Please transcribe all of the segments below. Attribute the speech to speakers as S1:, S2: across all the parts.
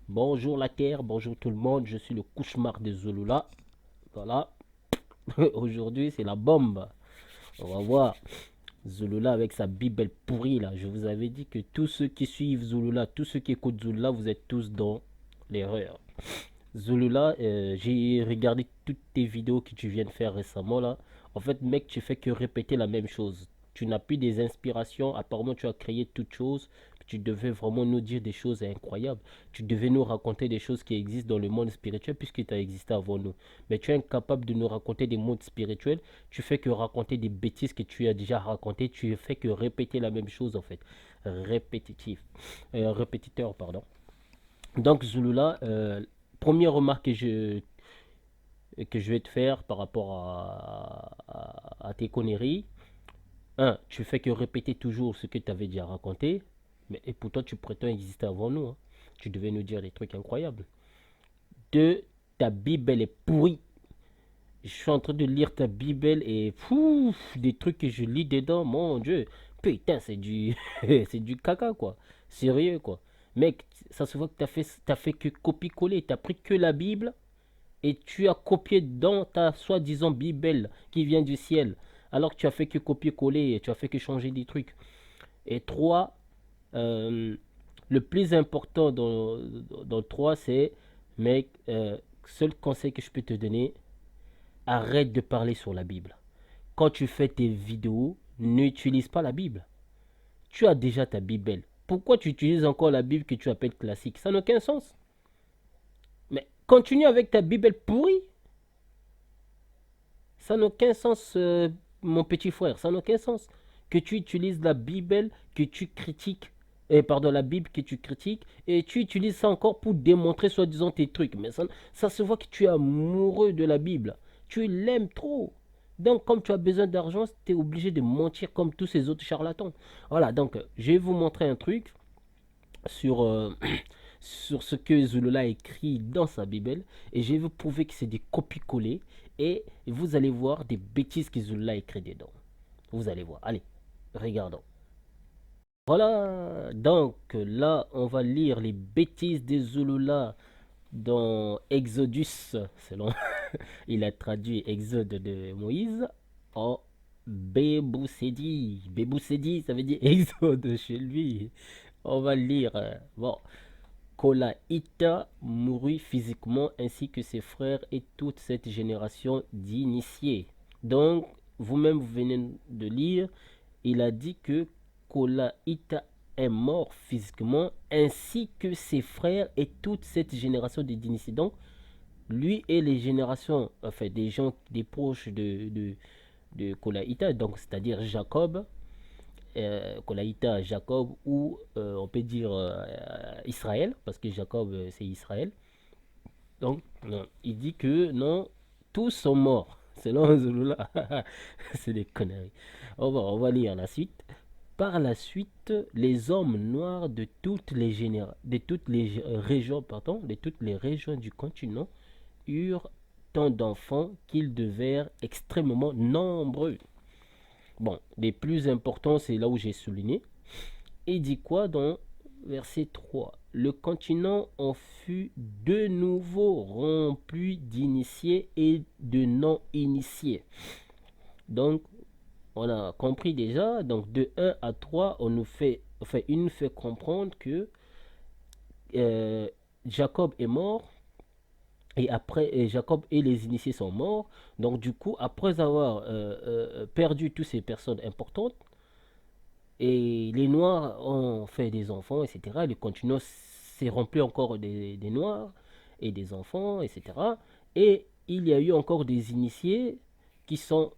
S1: Bonjour la Terre, bonjour tout le monde, je suis le cauchemar de Zulula. Voilà, aujourd'hui c'est la bombe. On va voir Zulula avec sa Bible pourrie là. Je vous avais dit que tous ceux qui suivent Zulula, tous ceux qui écoutent Zulula, vous êtes tous dans l'erreur. Zulula, j'ai regardé toutes tes vidéos que tu viens de faire récemment là. En fait, mec, tu fais que répéter la même chose. Tu n'as plus des inspirations. Apparemment, tu as créé toutes choses. Tu devais vraiment nous dire des choses incroyables. Tu devais nous raconter des choses qui existent dans le monde spirituel puisque tu as existé avant nous. Mais tu es incapable de nous raconter des mondes spirituels. Tu fais que raconter des bêtises que tu as déjà racontées. Tu fais que répéter la même chose en fait. Répétitif. Répétiteur, pardon. Donc, Zulula, première remarque que je vais te faire par rapport à tes conneries. Un, tu fais que répéter toujours ce que tu avais déjà raconté. Mais, et pourtant, tu prétends exister avant nous, hein. Tu devais nous dire des trucs incroyables. Deux, ta Bible, elle est pourrie. Je suis en train de lire ta Bible et pouf, des trucs que je lis dedans, mon Dieu. Putain, c'est du, c'est du caca, quoi. Sérieux, quoi. Mec, ça se voit que t'as fait que copier-coller. T'as pris que la Bible et tu as copié dans ta soi-disant Bible qui vient du ciel. Alors que tu as fait que copier-coller et tu as fait que changer des trucs. Et trois, euh, le plus important dans le 3, c'est, mec, seul conseil que je peux te donner, arrête de parler sur la Bible. Quand tu fais tes vidéos, n'utilise pas la Bible. Tu as déjà ta Bible. Pourquoi tu utilises encore la Bible que tu appelles classique? Ça n'a aucun sens. Mais continue avec ta Bible pourrie. Ça n'a aucun sens, mon petit frère. Ça n'a aucun sens. Que tu utilises la Bible que tu critiques. Pardon, la Bible que tu critiques. Et tu utilises ça encore pour démontrer soi-disant tes trucs. Mais ça se voit que tu es amoureux de la Bible. Tu l'aimes trop. Donc, comme tu as besoin d'argent, tu es obligé de mentir comme tous ces autres charlatans. Voilà, donc, je vais vous montrer un truc sur, sur ce que Zulula a écrit dans sa Bible et je vais vous prouver que c'est des copies-collées et vous allez voir des bêtises que Zulula a écrit dedans. Vous allez voir. Allez, regardons. Voilà, donc là, on va lire les bêtises de Zulula dans Exodus, selon il a traduit Exode de Moïse en Béboussedi. Béboussedi, ça veut dire Exode chez lui. On va lire. Bon, Kolaïta mourut physiquement ainsi que ses frères et toute cette génération d'initiés. Donc, vous-même, vous venez de lire, il a dit que Kolaïta est mort physiquement ainsi que ses frères et toute cette génération d'initiés. Donc, lui et les générations, enfin des gens, des proches de Kolaïta, donc c'est-à-dire Jacob, Kolaïta, Jacob, ou on peut dire Israël, parce que Jacob c'est Israël. Donc, non, il dit que non, tous sont morts, selon Zulula. C'est des conneries. On va lire la suite. Par la suite, les hommes noirs de toutes les régions, pardon, de toutes les régions du continent eurent tant d'enfants qu'ils devinrent extrêmement nombreux. Bon, les plus importants, c'est là où j'ai souligné. Et dit quoi dans verset 3? Le continent en fut de nouveau rempli d'initiés et de non-initiés. Donc, on a compris déjà. Donc, de 1 à 3, il nous fait comprendre que euh, Jacob est mort. Et après, Jacob et les initiés sont morts. Donc, du coup, après avoir perdu toutes ces personnes importantes, et les Noirs ont fait des enfants, etc. Le continent s'est rempli encore des Noirs et des enfants, etc. Et il y a eu encore des initiés qui sont,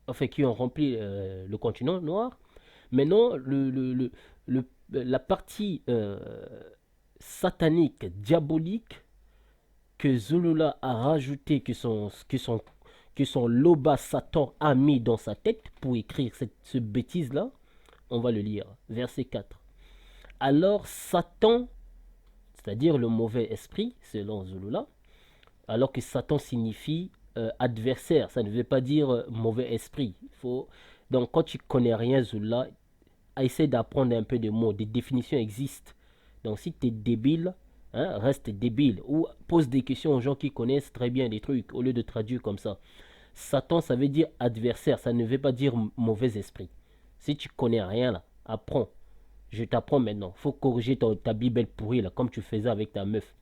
S1: enfin, qui ont rempli le continent noir. Maintenant, la partie satanique, diabolique, que Zulula a rajouté, que son Loba Satan a mis dans sa tête pour écrire ce bêtise-là, on va le lire. Verset 4. Alors Satan, c'est-à-dire le mauvais esprit, selon Zulula, alors que Satan signifie adversaire, ça ne veut pas dire mauvais esprit. Donc quand tu connais rien, Zulula, essaie d'apprendre un peu de mots. Des définitions existent. Donc si tu es débile, hein, reste débile. Ou pose des questions aux gens qui connaissent très bien les trucs, au lieu de traduire comme ça. Satan, ça veut dire adversaire, ça ne veut pas dire mauvais esprit. Si tu connais rien là, apprends. Je t'apprends maintenant. Faut corriger ta Bible pourrie là, comme tu faisais avec ta meuf.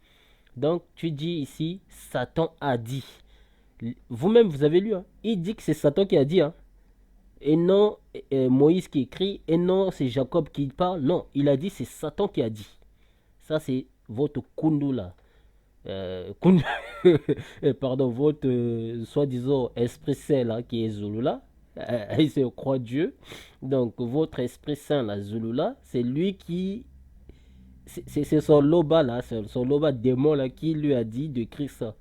S1: Donc tu dis ici, Satan a dit. Vous-même, vous avez lu, hein. Il dit que c'est Satan qui a dit, hein. Et non Moïse qui écrit, et non c'est Jacob qui parle. Non, il a dit c'est Satan qui a dit. Ça c'est votre kundu là. Kundu, pardon, votre soi-disant esprit saint là qui est Zulu là. Il se croit Dieu. Donc votre esprit saint là, Zulu là, c'est lui qui... C'est son loba là, son loba démon là qui lui a dit de d'écrire ça.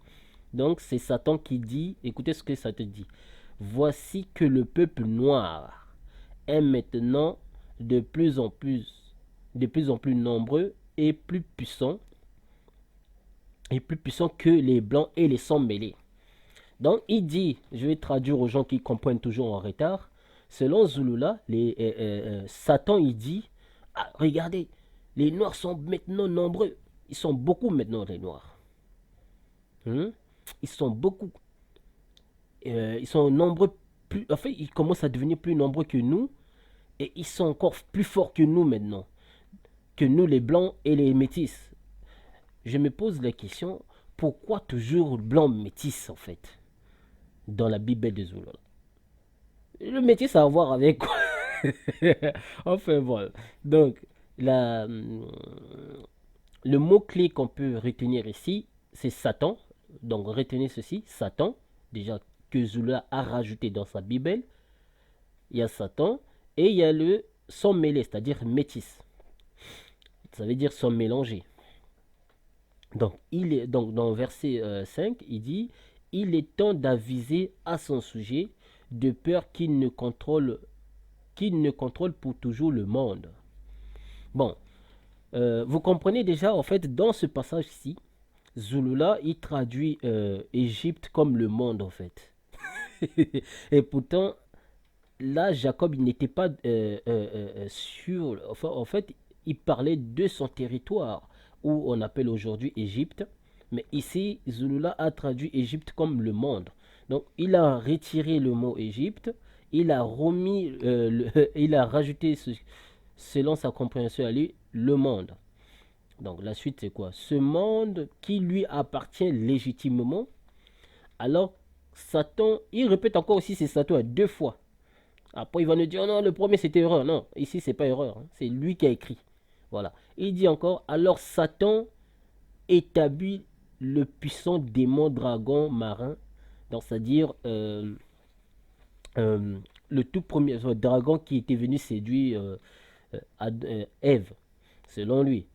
S1: Donc c'est Satan qui dit, écoutez ce que ça te dit. Voici que le peuple noir est maintenant de plus en plus nombreux et plus puissant que les blancs et les sangs mêlés. Donc il dit, je vais traduire aux gens qui comprennent toujours en retard, selon Zulula, Satan il dit, ah, regardez, les noirs sont maintenant nombreux, ils sont beaucoup maintenant les noirs. Hmm? Ils sont beaucoup. Ils sont nombreux, en fait, ils commencent à devenir plus nombreux que nous et ils sont encore plus forts que nous maintenant, que nous les blancs et les métis. Je me pose la question, pourquoi toujours blanc métis en fait dans la Bible de Zulu? Le métis a à voir avec quoi? Enfin voilà. Donc, la, le mot-clé qu'on peut retenir ici, c'est Satan. Donc retenez ceci, Satan, déjà que Zula a rajouté dans sa Bible, il y a Satan, et il y a le sang mêlé, c'est-à-dire métis. Ça veut dire sang mélangé. Donc dans verset 5, il dit, il est temps d'aviser à son sujet, de peur qu'il ne contrôle pour toujours le monde. Bon, vous comprenez déjà, en fait, dans ce passage-ci, Zulula, il traduit Égypte comme le monde, en fait. Et pourtant, là, Jacob, il n'était pas sûr. Enfin, en fait, il parlait de son territoire, où on appelle aujourd'hui Égypte. Mais ici, Zulula a traduit Égypte comme le monde. Donc, il a retiré le mot Égypte, il a remis, il a rajouté, selon sa compréhension à lui, le monde. Donc, la suite, c'est quoi? Ce monde qui lui appartient légitimement. Alors, Satan, il répète encore aussi c'est Satan deux fois. Après, il va nous dire, oh non, le premier c'était erreur. Non, ici, c'est pas erreur, hein. C'est lui qui a écrit. Voilà. Il dit encore, alors Satan établit le puissant démon dragon marin. Donc, c'est-à-dire le tout premier dragon qui était venu séduire Ève, selon lui.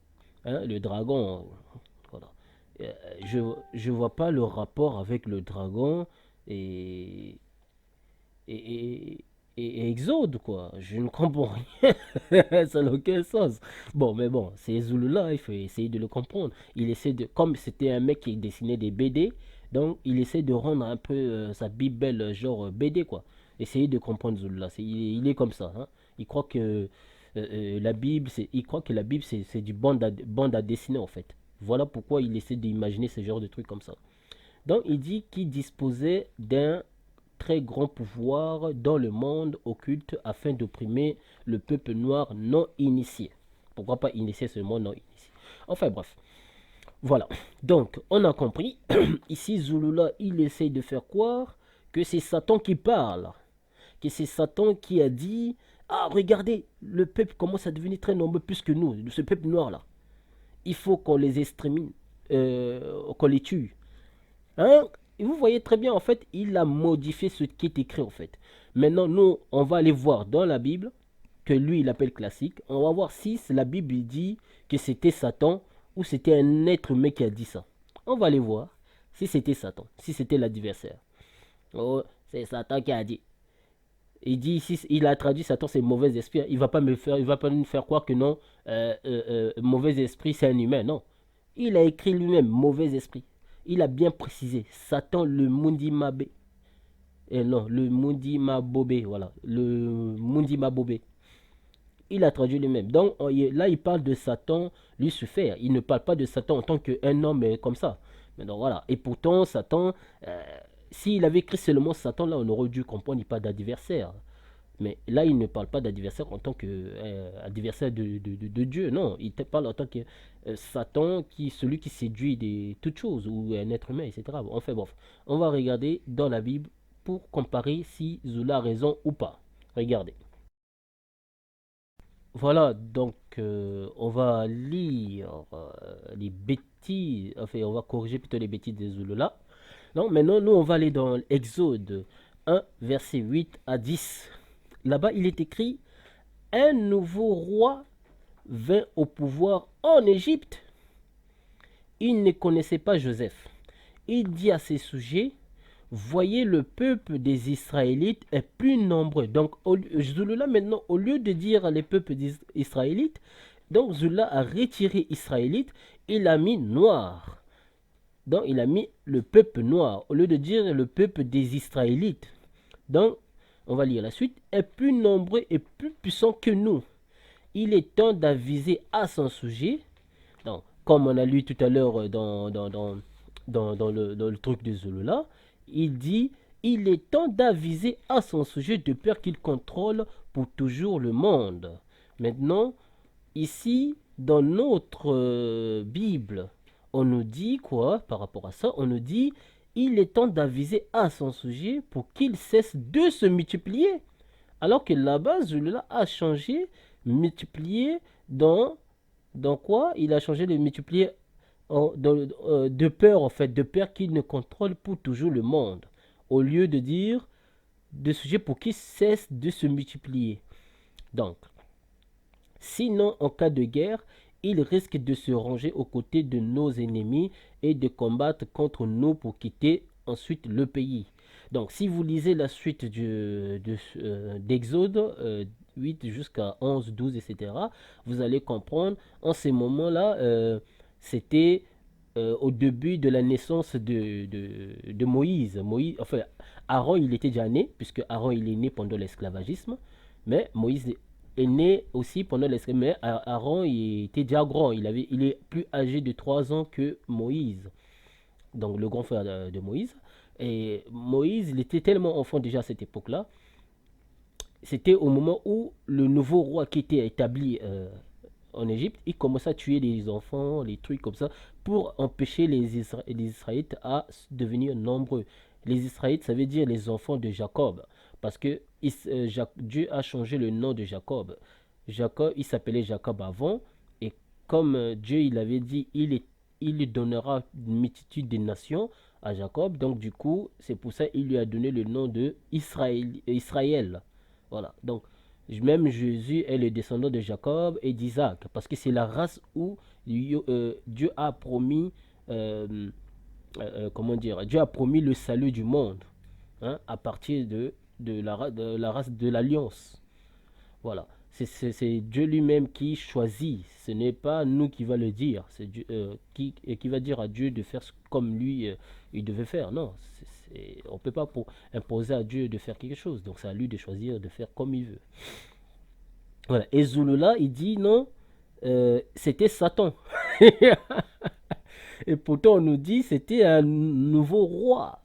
S1: Hein, le dragon, voilà. Je vois pas le rapport avec le dragon et, et, et Exode, quoi. Je ne comprends rien. Ça n'a aucun sens. Bon, mais bon, c'est Zulula, il faut essayer de le comprendre. Il essaie de, comme c'était un mec qui dessinait des BD, donc il essaie de rendre un peu sa Bible genre BD, quoi. Essayer de comprendre Zulula. Il est comme ça, hein. Il croit que la Bible, il croit que la Bible, c'est du bande à dessiner, en fait. Voilà pourquoi il essaie d'imaginer ce genre de trucs comme ça. Donc, il dit qu'il disposait d'un très grand pouvoir dans le monde occulte afin d'opprimer le peuple noir non initié. Pourquoi pas initié seulement non initié? Enfin bref. Voilà. Donc, on a compris. Ici, Zulula, il essaie de faire croire que c'est Satan qui parle. Que c'est Satan qui a dit, ah, regardez, le peuple commence à devenir très nombreux plus que nous, ce peuple noir là. Il faut qu'on les extermine, qu'on les tue. Hein? Et vous voyez très bien, en fait, il a modifié ce qui est écrit, en fait. Maintenant, nous, on va aller voir dans la Bible, que lui, il appelle classique. On va voir si la Bible dit que c'était Satan ou c'était un être humain qui a dit ça. On va aller voir si c'était Satan, si c'était l'adversaire. Oh, c'est Satan qui a dit. Il dit ici, il a traduit Satan, c'est mauvais esprit. Il va pas nous faire croire que non, mauvais esprit, c'est un humain. Non. Il a écrit lui-même mauvais esprit. Il a bien précisé. Satan, le Mundimabé. Et non, le Mundimabobé. Voilà. Le Mundimabobé. il a traduit lui-même. Donc là, il parle de Satan, Lucifer. Il ne parle pas de Satan en tant qu'un homme comme ça. Mais donc voilà. Et pourtant, Satan, s'il avait écrit seulement Satan, là, on aurait dû comprendre qu'il n'y a pas d'adversaire. Mais là, il ne parle pas d'adversaire en tant qu'adversaire de Dieu. Non, il te parle en tant que Satan, celui qui séduit toutes choses, ou un être humain, etc. Enfin bref, on va regarder dans la Bible pour comparer si Zola a raison ou pas. Regardez. Voilà, donc on va lire les bêtises, enfin on va corriger plutôt les bêtises de Zola. Non, maintenant nous on va aller dans Exode 1, verset 8 à 10. Là-bas il est écrit: un nouveau roi vint au pouvoir en Égypte. Il ne connaissait pas Joseph. Il dit à ses sujets: voyez, le peuple des Israélites est plus nombreux. Donc, Zulula, maintenant, au lieu de dire les peuples des Israélites, donc Zulula a retiré Israélite, il a mis noir. Donc, il a mis le peuple noir, au lieu de dire le peuple des Israélites. Donc, on va lire la suite: est plus nombreux et plus puissant que nous. Il est temps d'aviser à son sujet. Donc, comme on a lu tout à l'heure dans le truc de Zulula, il dit: il est temps d'aviser à son sujet de peur qu'il contrôle pour toujours le monde. Maintenant, ici, dans notre Bible, on nous dit quoi par rapport à ça? On nous dit: il est temps d'aviser à son sujet pour qu'il cesse de se multiplier. Alors que là-bas, Zulula a changé, multiplier dans quoi? Il a changé de multiplier de peur, en fait, de peur qu'il ne contrôle pour toujours le monde, au lieu de dire de sujet pour qu'il cesse de se multiplier. Donc, sinon, en cas de guerre, il risque de se ranger aux côtés de nos ennemis et de combattre contre nous pour quitter ensuite le pays. Donc, si vous lisez la suite d'Exode 8 jusqu'à 11, 12, etc., vous allez comprendre, en ces moments-là, c'était au début de la naissance de Moïse. Enfin, Aaron, il était déjà né, puisque Aaron, il est né pendant l'esclavagisme, mais Moïse est né aussi pendant l'esclavagisme. Mais Aaron, il était déjà grand, il est plus âgé de 3 ans que Moïse, donc le grand frère de Moïse. Et Moïse, il était tellement enfant déjà à cette époque-là. C'était au moment où le nouveau roi qui était établi en Égypte, il commençait à tuer les enfants, les trucs comme ça, pour empêcher les Israélites à devenir nombreux. Les Israélites, ça veut dire les enfants de Jacob, parce que Dieu a changé le nom de Jacob. Jacob, il s'appelait Jacob avant, et comme Dieu il avait dit, il donnera une multitude de nations à Jacob, donc du coup, c'est pour ça qu'il lui a donné le nom de Israël. Voilà, donc même Jésus est le descendant de Jacob et d'Isaac, parce que c'est la race où Dieu a promis, comment dire, Dieu a promis le salut du monde, hein, à partir de la race de l'alliance. Voilà, c'est Dieu lui-même qui choisit, ce n'est pas nous qui va le dire, c'est Dieu qui va dire à Dieu de faire comme lui il devait faire. Non, on ne peut pas imposer à Dieu de faire quelque chose, donc c'est à lui de choisir de faire comme il veut. Voilà. Et Zulula, il dit non, c'était Satan. Et pourtant, on nous dit c'était un nouveau roi.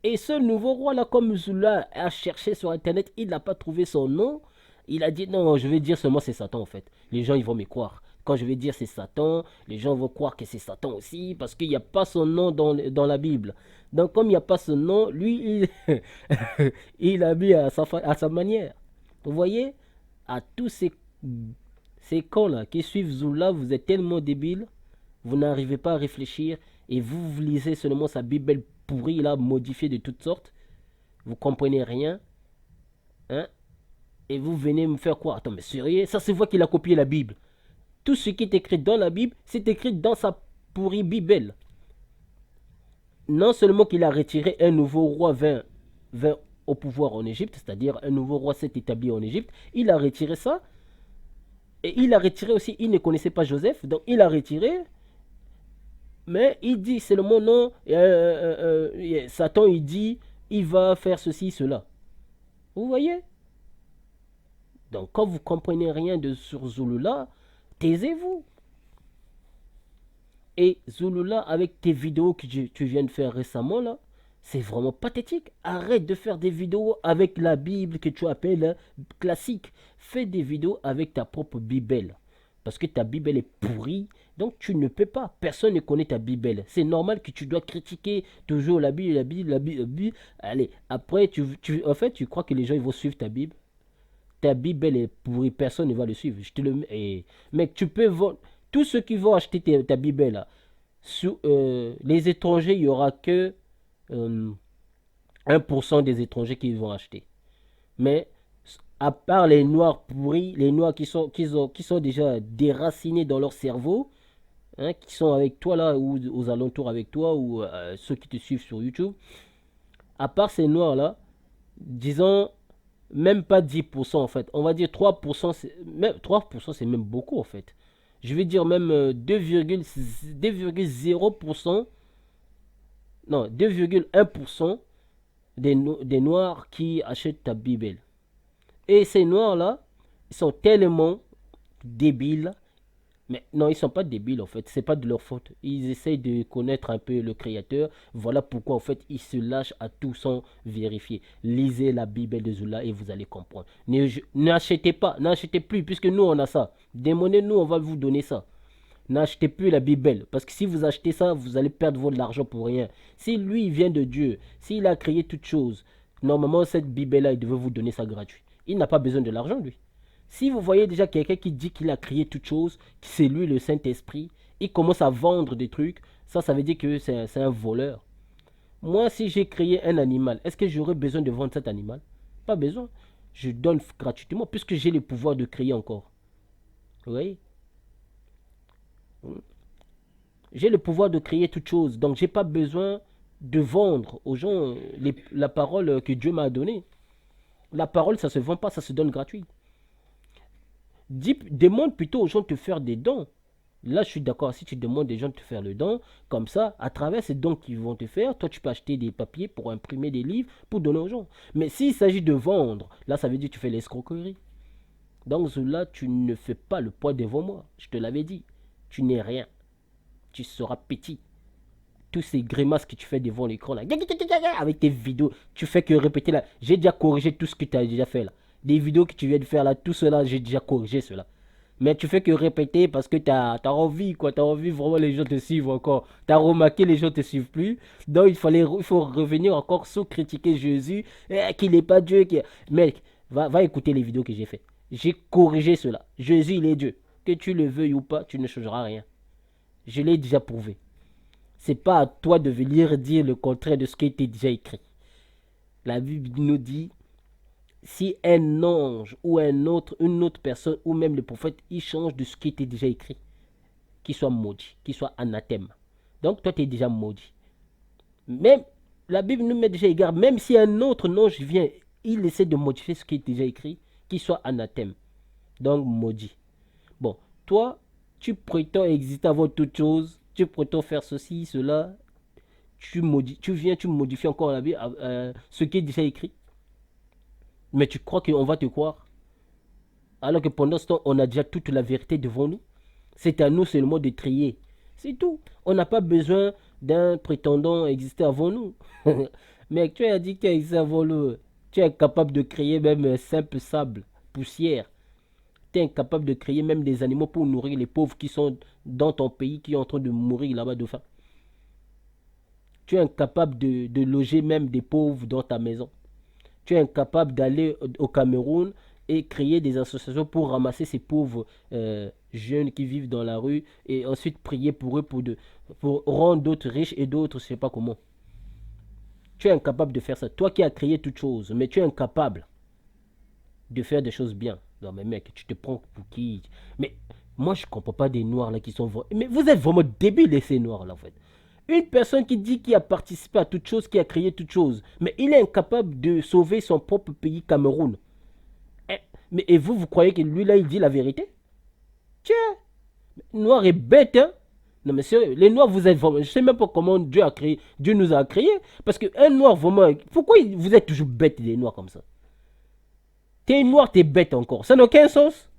S1: Et ce nouveau roi-là, comme Zulula a cherché sur Internet, il n'a pas trouvé son nom. Il a dit non, je vais dire seulement c'est Satan en fait. Les gens, ils vont me croire. Quand je vais dire c'est Satan, les gens vont croire que c'est Satan aussi, parce qu'il n'y a pas son nom dans la Bible. Donc, comme il n'y a pas son nom, lui, il a mis à sa manière. Vous voyez, à tous ces cons-là qui suivent Zoula, vous êtes tellement débiles, vous n'arrivez pas à réfléchir, et vous lisez seulement sa Bible pourrie, là, modifiée de toutes sortes, vous comprenez rien, hein, et vous venez me faire quoi? Attends, mais sérieux, ça c'est vous qui a copié la Bible. Tout ce qui est écrit dans la Bible, c'est écrit dans sa pourrie Bible. Non seulement qu'il a retiré un nouveau roi vint au pouvoir en Égypte, c'est-à-dire un nouveau roi s'est établi en Égypte, il a retiré ça, et il a retiré aussi, il ne connaissait pas Joseph, donc il a retiré, mais il dit, c'est le mon nom, Satan il dit, il va faire ceci, cela. Vous voyez? Donc, quand vous comprenez rien de sur Zulula, taisez-vous. Et Zulula, avec tes vidéos que tu viens de faire récemment, là, c'est vraiment pathétique. Arrête de faire des vidéos avec la Bible que tu appelles classique. Fais des vidéos avec ta propre Bible. Parce que ta Bible elle est pourrie, donc tu ne peux pas. Personne ne connaît ta Bible. C'est normal que tu dois critiquer toujours la Bible, la Bible, la Bible, la Bible. Allez, après, en fait, tu crois que les gens ils vont suivre ta Bible. Ta Bible elle est pourrie, personne ne va le suivre. Je te le mec, tu peux vendre. Tous ceux qui vont acheter ta Bible là, sur les étrangers, il n'y aura que euh, 1% des étrangers qui vont acheter. Mais à part les noirs pourris, les noirs qui sont déjà déracinés dans leur cerveau, hein, qui sont avec toi là, ou aux alentours avec toi, ou ceux qui te suivent sur YouTube, à part ces noirs là, disons même pas 10% en fait, on va dire 3%, même, 3% c'est même beaucoup en fait. Je vais dire même 2,0%, non, 2,1% des noirs qui achètent ta Bible. Et ces noirs-là, ils sont tellement débiles. Mais non, ils ne sont pas débiles en fait. C'est pas de leur faute. Ils essayent de connaître un peu le Créateur. Voilà pourquoi en fait ils se lâchent à tout sans vérifier. Lisez la Bible de Zula et vous allez comprendre. N'achetez pas, n'achetez plus puisque nous on a ça. Démonnez-nous, on va vous donner ça. N'achetez plus la Bible. Parce que si vous achetez ça, vous allez perdre votre argent pour rien. Si lui, il vient de Dieu, s'il a créé toutes choses, normalement, cette Bible-là, il devait vous donner ça gratuit. Il n'a pas besoin de l'argent, lui. Si vous voyez déjà quelqu'un qui dit qu'il a créé toutes choses, que c'est lui le Saint-Esprit, il commence à vendre des trucs, ça veut dire que c'est un voleur. Moi, si j'ai créé un animal, est-ce que j'aurais besoin de vendre cet animal? Pas besoin. Je donne gratuitement puisque j'ai le pouvoir de créer encore. Vous voyez? J'ai le pouvoir de créer toute chose. Donc, j'ai pas besoin de vendre aux gens la parole que Dieu m'a donnée. La parole, ça se vend pas, ça se donne gratuit. Demande plutôt aux gens de te faire des dons. Là, je suis d'accord. Si tu demandes des gens de te faire le don, comme ça, à travers ces dons qu'ils vont te faire, toi, tu peux acheter des papiers pour imprimer des livres pour donner aux gens. Mais s'il s'agit de vendre, là, ça veut dire que tu fais l'escroquerie. Donc, là, tu ne fais pas le poids devant moi. Je te l'avais dit. Tu n'es rien. Tu seras petit. Tous ces grimaces que tu fais devant l'écran là, avec tes vidéos, tu fais que répéter là. J'ai déjà corrigé tout ce que tu as déjà fait là. Des vidéos que tu viens de faire là, tout cela, j'ai déjà corrigé cela. Mais tu fais que répéter parce que tu as envie, quoi. Tu as envie vraiment les gens te suivent encore. Tu as remarqué les gens te suivent plus. Donc il faut revenir encore sans critiquer Jésus, qu'il n'est pas Dieu. Mec, va écouter les vidéos que j'ai fait. J'ai corrigé cela. Jésus, il est Dieu. Que tu le veuilles ou pas, tu ne changeras rien. Je l'ai déjà prouvé. C'est pas à toi de venir dire le contraire de ce qui était déjà écrit. La Bible nous dit, si un ange ou une autre personne, ou même le prophète, il change de ce qui était déjà écrit, qu'il soit maudit, qu'il soit anathème. Donc toi, tu es déjà maudit. Même, la Bible nous met déjà égard, même si un autre ange vient, il essaie de modifier ce qui est déjà écrit, qu'il soit anathème. Donc maudit. Bon, toi, tu prétends exister avant toute chose, tu prétends faire ceci, cela, tu viens, tu modifies encore la Bible, ce qui est déjà écrit. Mais tu crois qu'on va te croire. Alors que pendant ce temps, on a déjà toute la vérité devant nous. C'est à nous seulement de trier. C'est tout. On n'a pas besoin d'un prétendant exister avant nous. Mais tu as dit que tu as existé avant nous. Tu es incapable de créer même un simple sable, poussière. Tu es incapable de créer même des animaux pour nourrir les pauvres qui sont dans ton pays, qui sont en train de mourir là-bas de faim. Tu es incapable de loger même des pauvres dans ta maison. Tu es incapable d'aller au Cameroun et créer des associations pour ramasser ces pauvres jeunes qui vivent dans la rue et ensuite prier pour eux pour rendre d'autres riches et d'autres, je ne sais pas comment. Tu es incapable de faire ça. Toi qui as créé toutes choses, mais tu es incapable de faire des choses bien. Non mais mec, tu te prends pour qui? Mais moi je comprends pas des noirs là qui sont... Mais vous êtes vraiment débiles ces noirs là en fait. Une personne qui dit qu'il a participé à toute chose, qui a créé toute chose, mais il est incapable de sauver son propre pays, Cameroun. Et vous, vous croyez que lui, là, il dit la vérité? Tiens, noir est bête, hein? Non, mais sérieux, les noirs, vous êtes vraiment... Je sais même pas comment Dieu a créé. Dieu nous a créés. Parce qu'un noir, vraiment... Pourquoi vous êtes toujours bêtes, les noirs, comme ça? T'es noir, t'es bête encore. Ça n'a aucun sens.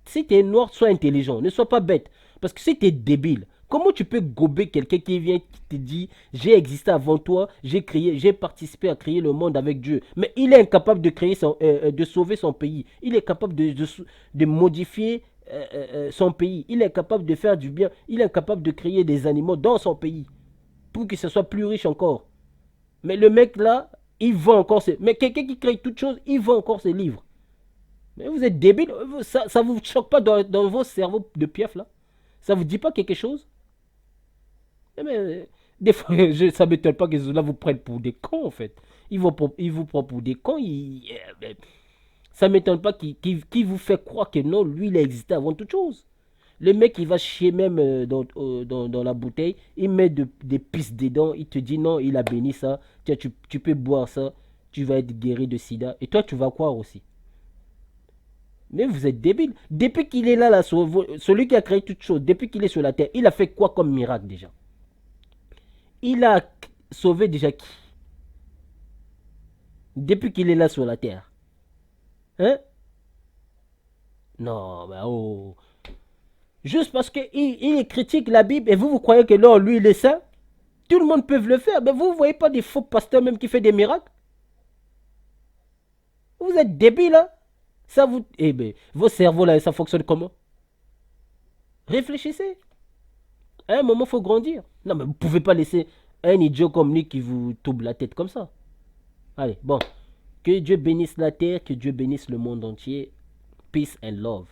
S1: Si t'es noir, sois intelligent. Ne sois pas bête. Parce que si t'es débile, comment tu peux gober quelqu'un qui vient, qui te dit j'ai existé avant toi, j'ai créé, j'ai participé à créer le monde avec Dieu. Mais il est incapable de créer de sauver son pays. Il est capable de modifier son pays. Il est capable de faire du bien. Il est incapable de créer des animaux dans son pays pour que ce soit plus riche encore. Mais le mec là, il vend encore ses... Mais quelqu'un qui crée toute chose, il vend encore ses livres. Mais vous êtes débile. Ça vous choque pas dans vos cerveaux de pief là? Ça vous dit pas quelque chose? Mais des fois, ça m'étonne pas que ceux-là vous prennent pour des cons en fait. Ils vous prennent pour des cons. Ça m'étonne pas qu'il vous fait croire que non, lui il a existé avant toute chose. Le mec, il va chier même dans la bouteille, il met des pistes dedans, il te dit non, il a béni ça, tiens, tu peux boire ça, tu vas être guéri de sida. Et toi, tu vas croire aussi. Mais vous êtes débile. Depuis qu'il est là, celui qui a créé toute chose, depuis qu'il est sur la terre, il a fait quoi comme miracle déjà? Il a sauvé déjà qui? Depuis qu'il est là sur la terre. Hein? Non, mais oh. Juste parce qu'il critique la Bible et vous croyez que non, lui, il est saint? Tout le monde peut le faire. Mais vous ne voyez pas des faux pasteurs même qui font des miracles? Vous êtes débile, hein? Ça vous... Eh bien, vos cerveaux, là, ça fonctionne comment? Réfléchissez. À un moment, il faut grandir. Non, mais vous ne pouvez pas laisser un idiot comme lui qui vous tourne la tête comme ça. Allez, bon. Que Dieu bénisse la terre, que Dieu bénisse le monde entier. Peace and love.